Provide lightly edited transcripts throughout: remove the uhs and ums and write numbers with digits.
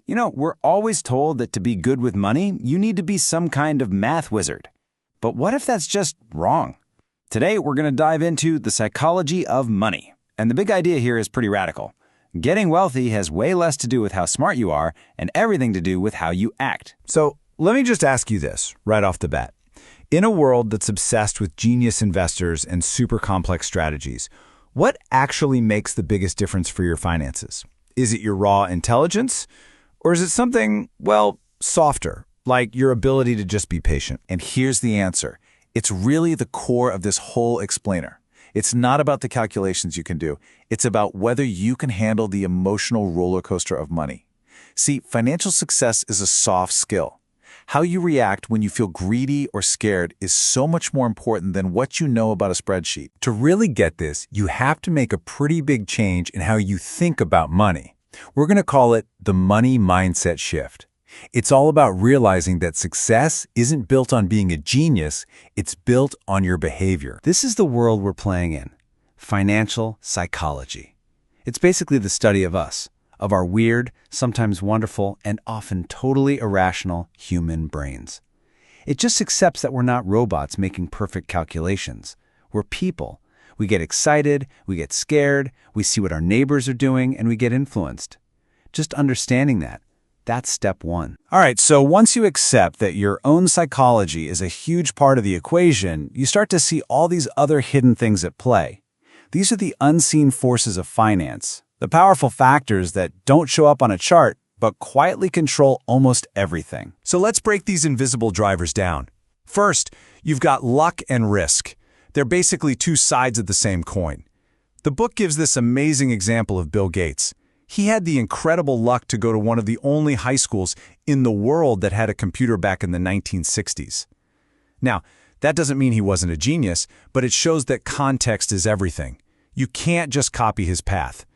You know, we're always told that to be good with money, you need to be some kind of math wizard. But what if that's just wrong? Today, we're going to dive into the psychology of money. And the big idea here is pretty radical. Getting wealthy has way less to do with how smart you are and everything to do with how you act. So let me just ask you this right off the bat. In a world that's obsessed with genius investors and super complex strategies, what actually makes the biggest difference for your finances? Is it your raw intelligence? Or is it something, well, softer, like your ability to just be patient? And here's the answer. It's really the core of this whole explainer. It's not about the calculations you can do. It's about whether you can handle the emotional roller coaster of money. See, financial success is a soft skill. How you react when you feel greedy or scared is so much more important than what you know about a spreadsheet. To really get this, you have to make a pretty big change in how you think about money. We're going to call it the money mindset shift. It's all about realizing that success isn't built on being a genius, it's built on your behavior. This is the world we're playing in. Financial psychology. It's basically the study of us, of our weird, sometimes wonderful, and often totally irrational human brains. It just accepts that we're not robots making perfect calculations. We're people. We get excited, we get scared, we see what our neighbors are doing, and we get influenced. Just understanding that, that's step one. All right, so once you accept that your own psychology is a huge part of the equation, you start to see all these other hidden things at play. These are the unseen forces of finance, the powerful factors that don't show up on a chart, but quietly control almost everything. So let's break these invisible drivers down. First, you've got luck and risk. They're basically two sides of the same coin. The book gives this amazing example of Bill Gates. He had the incredible luck to go to one of the only high schools in the world that had a computer back in the 1960s. Now, that doesn't mean he wasn't a genius, but it shows that context is everything. You can't just copy his path.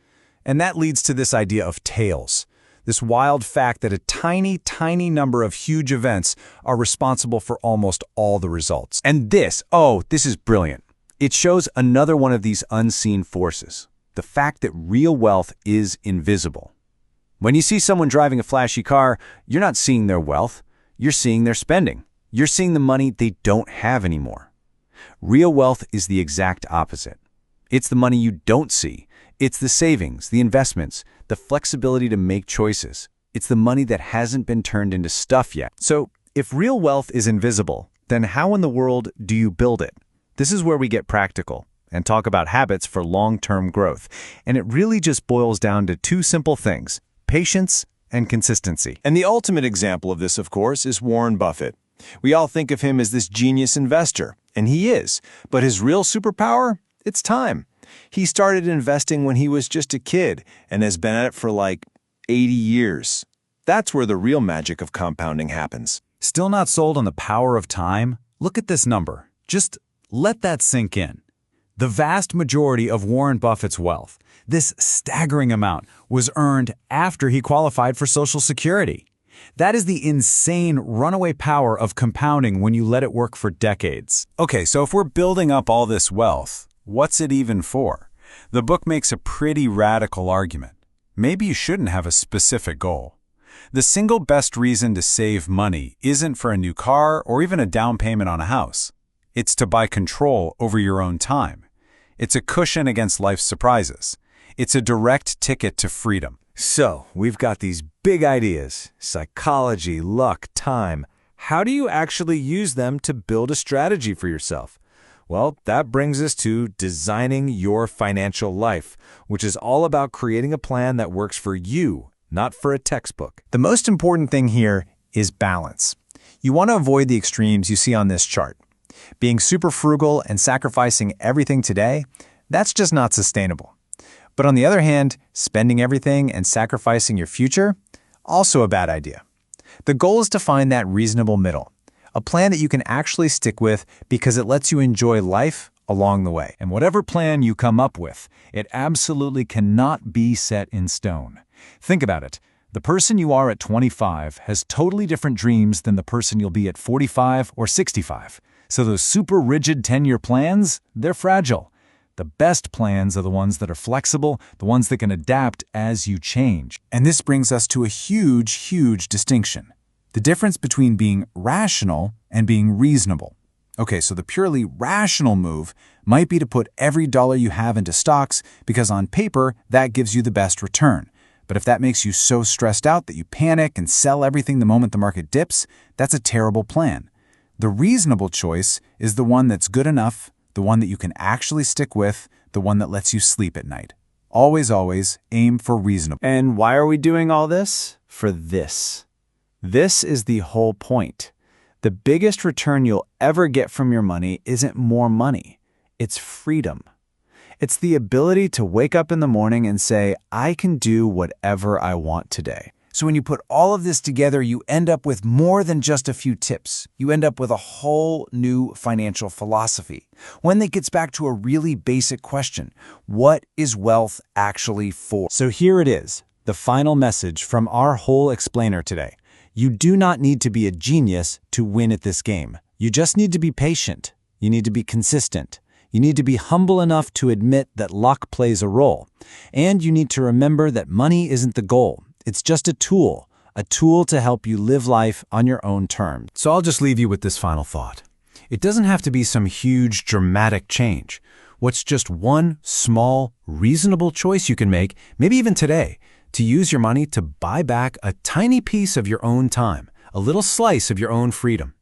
And that leads to this idea of tails. This wild fact that a tiny, tiny number of huge events are responsible for almost all the results. And this is brilliant. It shows another one of these unseen forces, the fact that real wealth is invisible. When you see someone driving a flashy car, you're not seeing their wealth, you're seeing their spending. You're seeing the money they don't have anymore. Real wealth is the exact opposite. It's the money you don't see. It's the savings, the investments, the flexibility to make choices. It's the money that hasn't been turned into stuff yet. So, if real wealth is invisible, then how in the world do you build it? This is where we get practical and talk about habits for long-term growth. And it really just boils down to two simple things: patience and consistency. And the ultimate example of this, of course, is Warren Buffett. We all think of him as this genius investor, and he is. But his real superpower? It's time. He started investing when he was just a kid and has been at it for like 80 years. That's where the real magic of compounding happens. Still not sold on the power of time? Look at this number. Just let that sink in. The vast majority of Warren Buffett's wealth, this staggering amount, was earned after he qualified for Social Security. That is the insane runaway power of compounding when you let it work for decades. Okay, so if we're building up all this wealth, what's it even for? The book makes a pretty radical argument. Maybe you shouldn't have a specific goal. The single best reason to save money isn't for a new car or even a down payment on a house. It's to buy control over your own time. It's a cushion against life's surprises. It's a direct ticket to freedom. So, we've got these big ideas: psychology, luck, time. How do you actually use them to build a strategy for yourself? Well, that brings us to designing your financial life, which is all about creating a plan that works for you, not for a textbook. The most important thing here is balance. You want to avoid the extremes you see on this chart. Being super frugal and sacrificing everything today, that's just not sustainable. But on the other hand, spending everything and sacrificing your future, also a bad idea. The goal is to find that reasonable middle, a plan that you can actually stick with because it lets you enjoy life along the way. And whatever plan you come up with, it absolutely cannot be set in stone. Think about it. The person you are at 25 has totally different dreams than the person you'll be at 45 or 65. So those super rigid 10-year plans, they're fragile. The best plans are the ones that are flexible, the ones that can adapt as you change. And this brings us to a huge distinction. The difference between being rational and being reasonable. Okay, so the purely rational move might be to put every dollar you have into stocks because on paper, that gives you the best return. But if that makes you so stressed out that you panic and sell everything the moment the market dips, that's a terrible plan. The reasonable choice is the one that's good enough, the one that you can actually stick with, the one that lets you sleep at night. Always aim for reasonable. And why are we doing all this? For this. This is the whole point. The biggest return you'll ever get from your money isn't more money. It's freedom. It's the ability to wake up in the morning and say, I can do whatever I want today. So when you put all of this together, you end up with more than just a few tips. You end up with a whole new financial philosophy, one that gets back to a really basic question. What is wealth actually for? So here it is, the final message from our whole explainer today. You do not need to be a genius to win at this game. You just need to be patient. You need to be consistent. You need to be humble enough to admit that luck plays a role. And you need to remember that money isn't the goal. It's just a tool to help you live life on your own terms. So I'll just leave you with this final thought. It doesn't have to be some huge, dramatic change. What's just one small, reasonable choice you can make, maybe even today, to use your money to buy back a tiny piece of your own time, a little slice of your own freedom.